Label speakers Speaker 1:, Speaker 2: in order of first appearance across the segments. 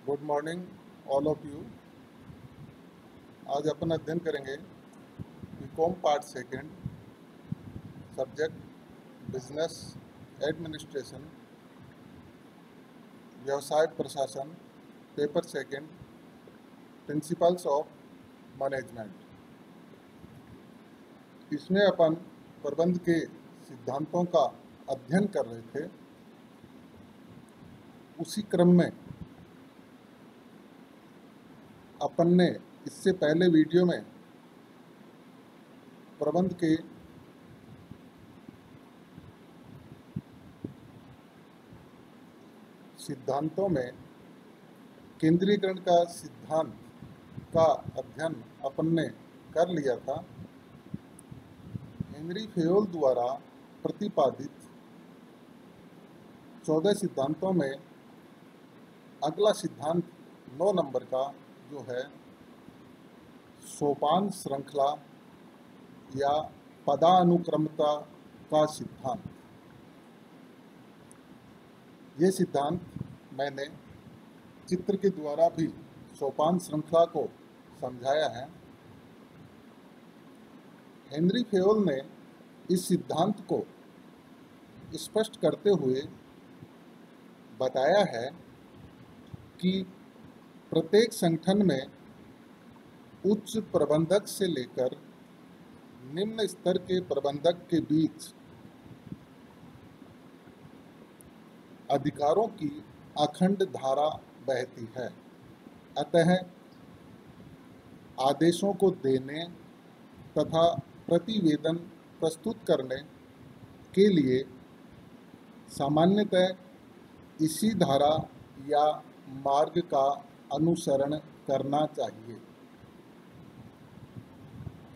Speaker 1: Good morning all of you. आज अपन अध्ययन करेंगे BCom part second, subject business administration, व्यवसाय प्रशासन, paper second, principles of management. इसमें अपन प्रबंध के सिद्धांतों का अध्ययन कर रहे थे। उसी क्रम में अपन ने इससे पहले वीडियो में प्रबंध के सिद्धांतों में केंद्रीकरण का सिद्धांत का अध्ययन अपन ने कर लिया था। हेनरी फेयोल द्वारा प्रतिपादित 14 सिद्धांतों में अगला सिद्धांत 9 नंबर का जो है सोपान श्रृंखला या पदानुक्रमता का सिद्धांत। ये सिद्धांत मैंने चित्र के द्वारा भी सोपान श्रृंखला को समझाया है। हेनरी फेयोल ने इस सिद्धांत को स्पष्ट करते हुए बताया है कि प्रत्येक संगठन में उच्च प्रबंधक से लेकर निम्न स्तर के प्रबंधक के बीच अधिकारों की अखंड धारा बहती है। अतः आदेशों को देने तथा प्रतिवेदन प्रस्तुत करने के लिए सामान्यतः इसी धारा या मार्ग का अनुसरण करना चाहिए।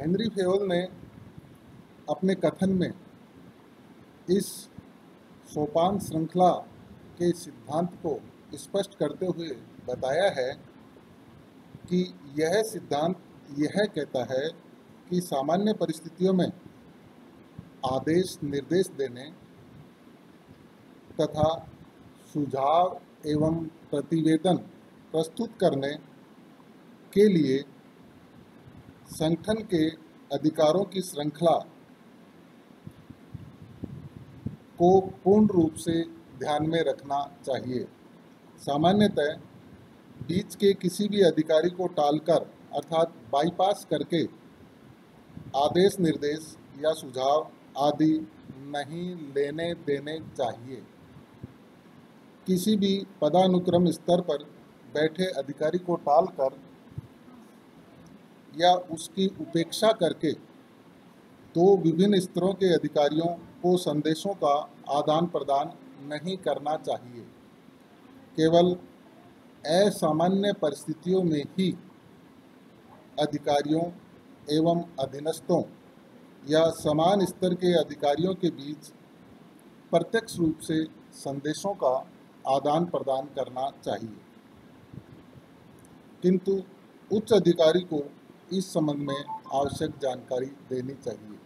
Speaker 1: हेनरी फेयोल ने अपने कथन में इस सोपान श्रृंखला के सिद्धांत को स्पष्ट करते हुए बताया है कि यह सिद्धांत यह कहता है कि सामान्य परिस्थितियों में आदेश निर्देश देने तथा सुझाव एवं प्रतिवेदन प्रस्तुत करने के लिए संगठन के अधिकारों की श्रृंखला को पूर्ण रूप से ध्यान में रखना चाहिए। सामान्यतः बीच के किसी भी अधिकारी को टालकर अर्थात बाईपास करके आदेश निर्देश या सुझाव आदि नहीं लेने देने चाहिए। किसी भी पदानुक्रम स्तर पर बैठे अधिकारी को टालकर या उसकी उपेक्षा करके दो विभिन्न स्तरों के अधिकारियों को संदेशों का आदान प्रदान नहीं करना चाहिए। केवल असामान्य परिस्थितियों में ही अधिकारियों एवं अधीनस्थों या समान स्तर के अधिकारियों के बीच प्रत्यक्ष रूप से संदेशों का आदान प्रदान करना चाहिए, किंतु उच्च अधिकारी को इस संबंध में आवश्यक जानकारी देनी चाहिए।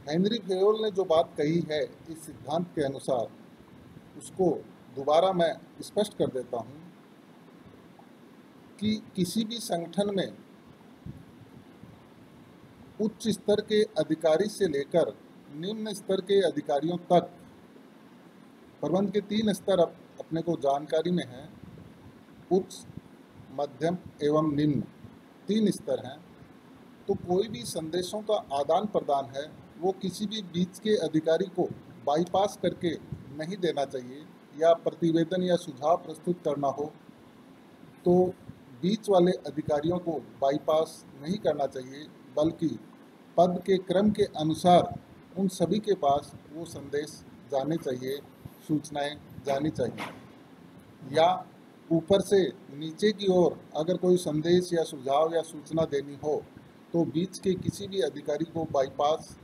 Speaker 1: हेनरी फेयोल ने जो बात कही है इस सिद्धांत के अनुसार, उसको दोबारा मैं स्पष्ट कर देता हूँ कि किसी भी संगठन में उच्च स्तर के अधिकारी से लेकर निम्न स्तर के अधिकारियों तक, प्रबंध के 3 स्तर अपने को जानकारी में हैं, उच्च, मध्यम एवं निम्न 3 स्तर हैं। तो कोई भी संदेशों का आदान प्रदान है वो किसी भी बीच के अधिकारी को बाईपास करके नहीं देना चाहिए, या प्रतिवेदन या सुझाव प्रस्तुत करना हो तो बीच वाले अधिकारियों को बाईपास नहीं करना चाहिए, बल्कि पद के क्रम के अनुसार उन सभी के पास वो संदेश जाने चाहिए, सूचनाएं जानी चाहिए। या ऊपर से नीचे की ओर अगर कोई संदेश या सुझाव या सूचना देनी हो तो बीच के किसी भी अधिकारी को बाईपास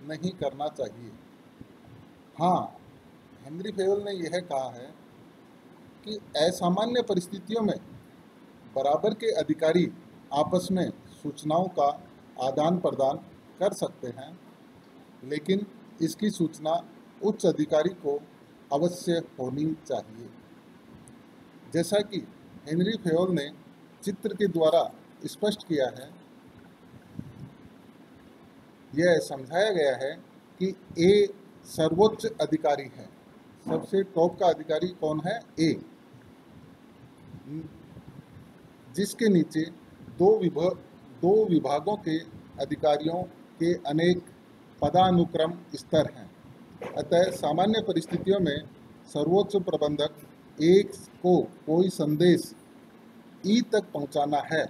Speaker 1: नहीं करना चाहिए। हाँ, हेनरी फेयोल ने यह कहा है कि असामान्य परिस्थितियों में बराबर के अधिकारी आपस में सूचनाओं का आदान प्रदान कर सकते हैं, लेकिन इसकी सूचना उच्च अधिकारी को अवश्य होनी चाहिए। जैसा कि हेनरी फेयोल ने चित्र के द्वारा स्पष्ट किया है, यह समझाया गया है कि ए सर्वोच्च अधिकारी है। सबसे टॉप का अधिकारी कौन है? ए, जिसके नीचे दो विभागों के अधिकारियों के अनेक पदानुक्रम स्तर हैं। अतः सामान्य परिस्थितियों में सर्वोच्च प्रबंधक ए को कोई संदेश ई तक पहुंचाना है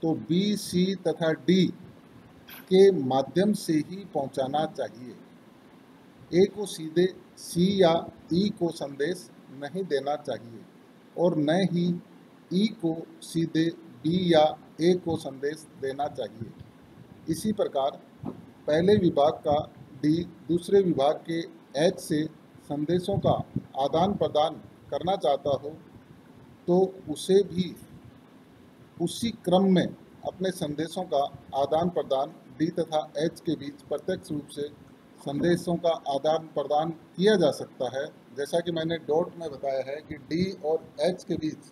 Speaker 1: तो बी, सी तथा डी के माध्यम से ही पहुंचाना चाहिए। ए को सीधे सी या ई को संदेश नहीं देना चाहिए और न ही ई को सीधे बी या ए को संदेश देना चाहिए। इसी प्रकार पहले विभाग का डी दूसरे विभाग के एच से संदेशों का आदान प्रदान करना चाहता हो तो उसे भी उसी क्रम में अपने संदेशों का आदान प्रदान डी तथा एच के बीच प्रत्यक्ष रूप से संदेशों का आदान प्रदान किया जा सकता है। जैसा कि मैंने डॉट में बताया है कि डी और एच के बीच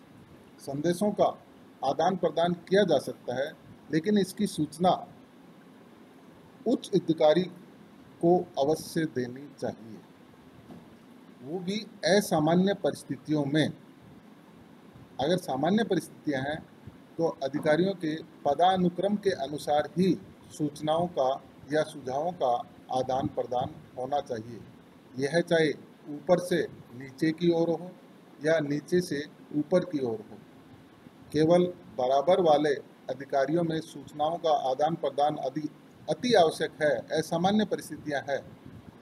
Speaker 1: संदेशों का आदान प्रदान किया जा सकता है, लेकिन इसकी सूचना उच्च अधिकारी को अवश्य देनी चाहिए, वो भी असामान्य परिस्थितियों में। अगर सामान्य परिस्थितियां हैं तो अधिकारियों के पदानुक्रम के अनुसार ही सूचनाओं का या सुझावों का आदान प्रदान होना चाहिए। यह चाहे ऊपर से नीचे की ओर हो या नीचे से ऊपर की ओर हो। केवल बराबर वाले अधिकारियों में सूचनाओं का आदान प्रदान अति आवश्यक है, असामान्य परिस्थितियां हैं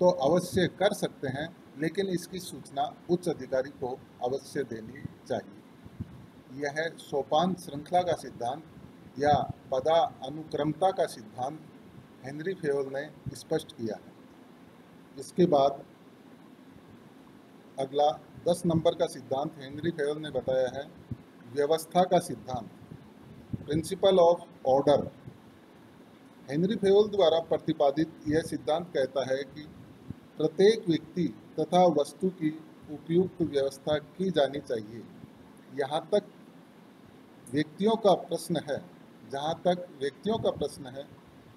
Speaker 1: तो अवश्य कर सकते हैं, लेकिन इसकी सूचना उच्च अधिकारी को अवश्य देनी चाहिए। यह सोपान श्रृंखला का सिद्धांत या पदानुक्रमता का सिद्धांत हेनरी फेयोल ने स्पष्ट किया है। इसके बाद अगला 10 नंबर का सिद्धांत हेनरी फेयोल ने बताया है व्यवस्था का सिद्धांत, principle of order. Henry Fayol द्वारा प्रतिपादित यह सिद्धांत कहता है कि प्रत्येक व्यक्ति तथा वस्तु की उपयुक्त व्यवस्था की जानी चाहिए। जहाँ तक व्यक्तियों का प्रश्न है,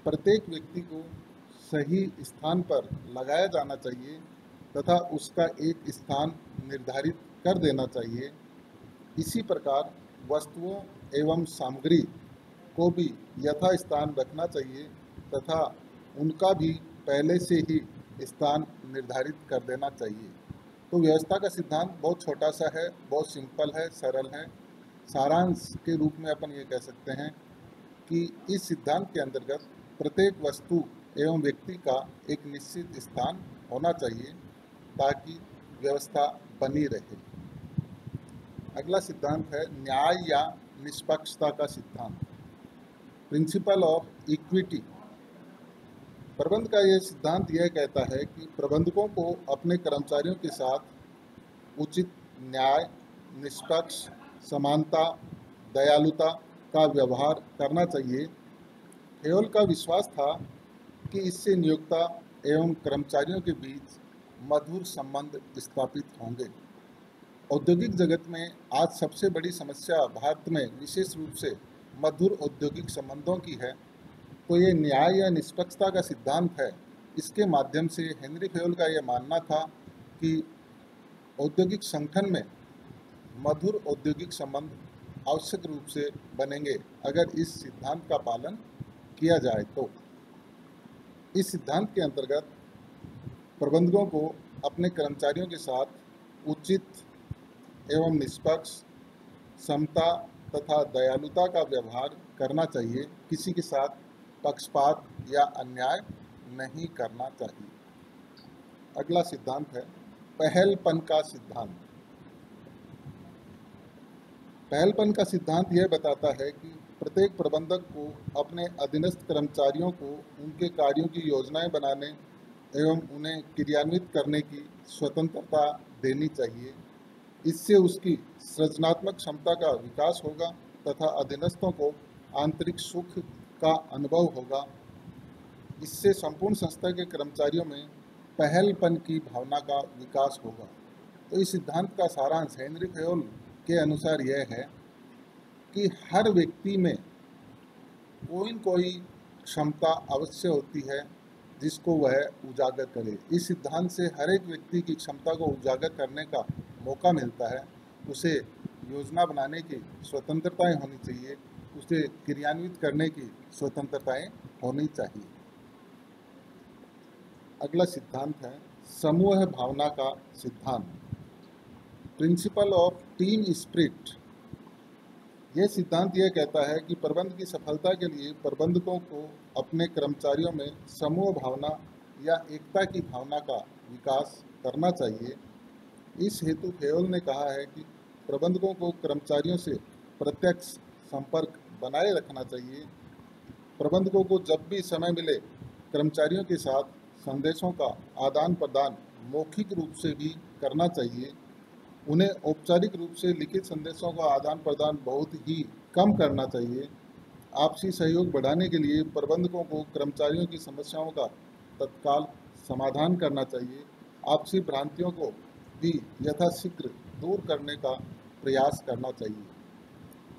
Speaker 1: प्रत्येक व्यक्ति को सही स्थान पर लगाया जाना चाहिए तथा उसका एक स्थान निर्धारित कर देना चाहिए। इसी प्रकार वस्तुओं एवं सामग्री को भी यथास्थान रखना चाहिए तथा उनका भी पहले से ही स्थान निर्धारित कर देना चाहिए। तो व्यवस्था का सिद्धांत बहुत छोटा सा है, बहुत सिंपल है, सरल है। सारांश के रूप में अपन ये कह सकते हैं कि इस सिद्धांत के अंतर्गत प्रत्येक वस्तु एवं व्यक्ति का एक निश्चित स्थान होना चाहिए ताकि व्यवस्था बनी रहे। अगला सिद्धांत है न्याय या निष्पक्षता का सिद्धांत, प्रिंसिपल ऑफ इक्विटी। प्रबंध का यह सिद्धांत यह कहता है कि प्रबंधकों को अपने कर्मचारियों के साथ उचित न्याय, निष्पक्ष, समानता, दयालुता का व्यवहार करना चाहिए। फेयोल का विश्वास था कि इससे नियोक्ता एवं कर्मचारियों के बीच मधुर संबंध स्थापित होंगे। औद्योगिक जगत में आज सबसे बड़ी समस्या भारत में विशेष रूप से मधुर औद्योगिक संबंधों की है। तो ये न्याय या निष्पक्षता का सिद्धांत है। इसके माध्यम से हेनरी फेयोल का यह मानना था कि औद्योगिक संगठन में मधुर औद्योगिक संबंध आवश्यक रूप से बनेंगे अगर इस सिद्धांत का पालन किया जाए। तो इस सिद्धांत के अंतर्गत प्रबंधकों को अपने कर्मचारियों के साथ उचित एवं निष्पक्ष, समता तथा दयालुता का व्यवहार करना चाहिए। किसी के साथ पक्षपात या अन्याय नहीं करना चाहिए। अगला सिद्धांत है पहलपन का सिद्धांत। पहलपन का सिद्धांत यह बताता है कि प्रत्येक प्रबंधक को अपने अधीनस्थ कर्मचारियों को उनके कार्यों की योजनाएं बनाने एवं उन्हें क्रियान्वित करने की स्वतंत्रता देनी चाहिए। इससे उसकी सृजनात्मक क्षमता का विकास होगा तथा अधीनस्थों को आंतरिक सुख का अनुभव होगा। इससे संपूर्ण संस्था के कर्मचारियों में पहलपन की भावना का विकास होगा। तो इस सिद्धांत का सारांश हेनरी फेयोल के अनुसार यह है कि हर व्यक्ति में कोई न कोई क्षमता अवश्य होती है जिसको वह उजागर करे। इस सिद्धांत से हर एक व्यक्ति की क्षमता को उजागर करने का मौका मिलता है। उसे योजना बनाने की स्वतंत्रताएं होनी चाहिए, उसे क्रियान्वित करने की स्वतंत्रताएं होनी चाहिए। अगला सिद्धांत है समूह भावना का सिद्धांत, प्रिंसिपल ऑफ टीम स्पिरिट। यह सिद्धांत यह कहता है कि प्रबंध की सफलता के लिए प्रबंधकों को अपने कर्मचारियों में समूह भावना या एकता की भावना का विकास करना चाहिए। इस हेतु फेयोल ने कहा है कि प्रबंधकों को कर्मचारियों से प्रत्यक्ष संपर्क बनाए रखना चाहिए। प्रबंधकों को जब भी समय मिले कर्मचारियों के साथ संदेशों का आदान प्रदान मौखिक रूप से भी करना चाहिए। उन्हें औपचारिक रूप से लिखित संदेशों का आदान प्रदान बहुत ही कम करना चाहिए। आपसी सहयोग बढ़ाने के लिए प्रबंधकों को कर्मचारियों की समस्याओं का तत्काल समाधान करना चाहिए। आपसी भ्रांतियों को भी यथाशीघ्र दूर करने का प्रयास करना चाहिए।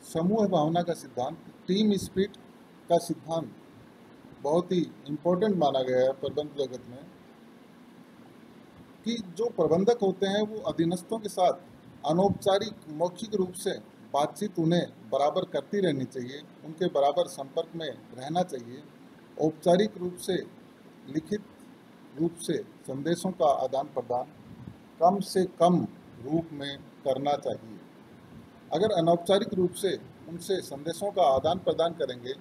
Speaker 1: समूह भावना का सिद्धांत, टीम स्पिरिट का सिद्धांत बहुत ही इम्पोर्टेंट माना गया है प्रबंध जगत में, कि जो प्रबंधक होते हैं वो अधीनस्थों के साथ अनौपचारिक मौखिक रूप से बातचीत उन्हें बराबर करती रहनी चाहिए, उनके बराबर संपर्क में रहना चाहिए। औपचारिक रूप से लिखित रूप से संदेशों का आदान प्रदान कम से कम रूप में करना चाहिए। अगर अनौपचारिक रूप से उनसे संदेशों का आदान प्रदान करेंगे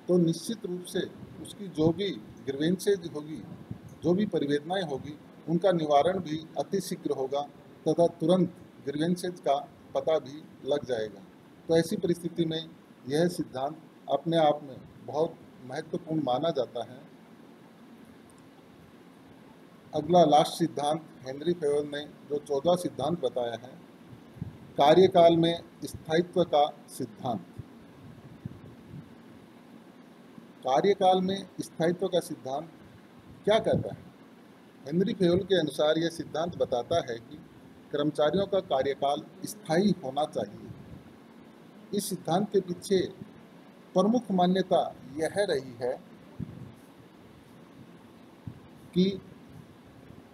Speaker 1: तो निश्चित रूप से उसकी जो भी ग्रीवेंसेज होगी, जो भी परिवेदनाएं होगी, उनका निवारण भी अतिशीघ्र होगा तथा तुरंत ग्रीवेंसेज का पता भी लग जाएगा। तो ऐसी परिस्थिति में यह सिद्धांत अपने आप में बहुत महत्वपूर्ण माना जाता है। अगला लास्ट सिद्धांत हेनरी फेयोल ने जो 14 सिद्धांत बताया है, कार्यकाल में स्थायित्व का सिद्धांत। कार्यकाल में स्थायित्व का सिद्धांत क्या कहता है? हेनरी फेयोल के अनुसार यह सिद्धांत बताता है कि कर्मचारियों का कार्यकाल स्थायी होना चाहिए। इस सिद्धांत के पीछे प्रमुख मान्यता यह रही है कि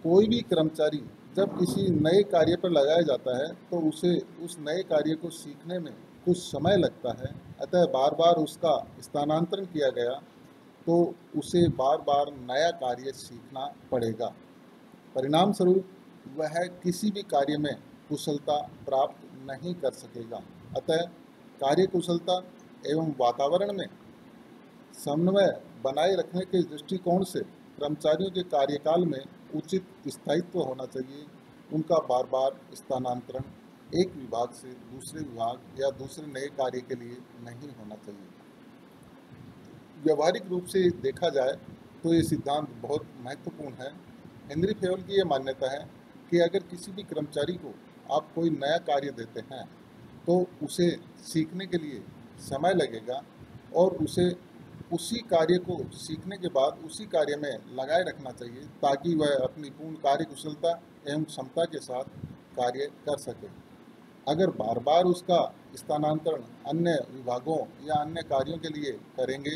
Speaker 1: कोई भी कर्मचारी जब किसी नए कार्य पर लगाया जाता है तो उसे उस नए कार्य को सीखने में कुछ समय लगता है। अतः बार बार उसका स्थानांतरण किया गया तो उसे बार बार नया कार्य सीखना पड़ेगा। परिणाम स्वरूप वह किसी भी कार्य में कुशलता प्राप्त नहीं कर सकेगा। अतः कार्य कुशलता एवं वातावरण में समन्वय बनाए रखने के दृष्टिकोण से कर्मचारियों के कार्यकाल में उचित स्थायित्व होना चाहिए। उनका बार बार स्थानांतरण एक विभाग से दूसरे विभाग या दूसरे नए कार्य के लिए नहीं होना चाहिए। व्यवहारिक रूप से देखा जाए तो ये सिद्धांत बहुत महत्वपूर्ण है। हेनरी फेयोल की यह मान्यता है कि अगर किसी भी कर्मचारी को आप कोई नया कार्य देते हैं तो उसे सीखने के लिए समय लगेगा और उसे उसी कार्य को सीखने के बाद उसी कार्य में लगाए रखना चाहिए ताकि वह अपनी पूर्ण कार्य कुशलता एवं क्षमता के साथ कार्य कर सके। अगर बार बार उसका स्थानांतरण अन्य विभागों या अन्य कार्यों के लिए करेंगे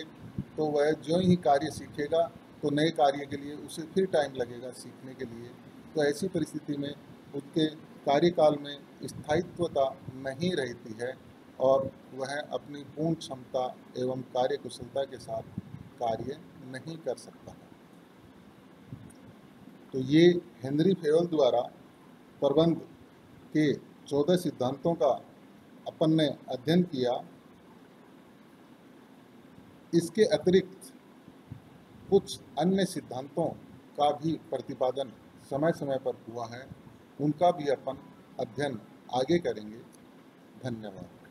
Speaker 1: तो वह जो ही कार्य सीखेगा तो नए कार्य के लिए उसे फिर टाइम लगेगा सीखने के लिए। तो ऐसी परिस्थिति में उसके कार्यकाल में स्थायित्वता नहीं रहती है और वह अपनी पूर्ण क्षमता एवं कार्य कुशलता के साथ कार्य नहीं कर सकता है। तो ये हेनरी फेयोल द्वारा प्रबंध के 14 सिद्धांतों का अपन ने अध्ययन किया। इसके अतिरिक्त कुछ अन्य सिद्धांतों का भी प्रतिपादन समय समय पर हुआ है, उनका भी अपन अध्ययन आगे करेंगे। धन्यवाद।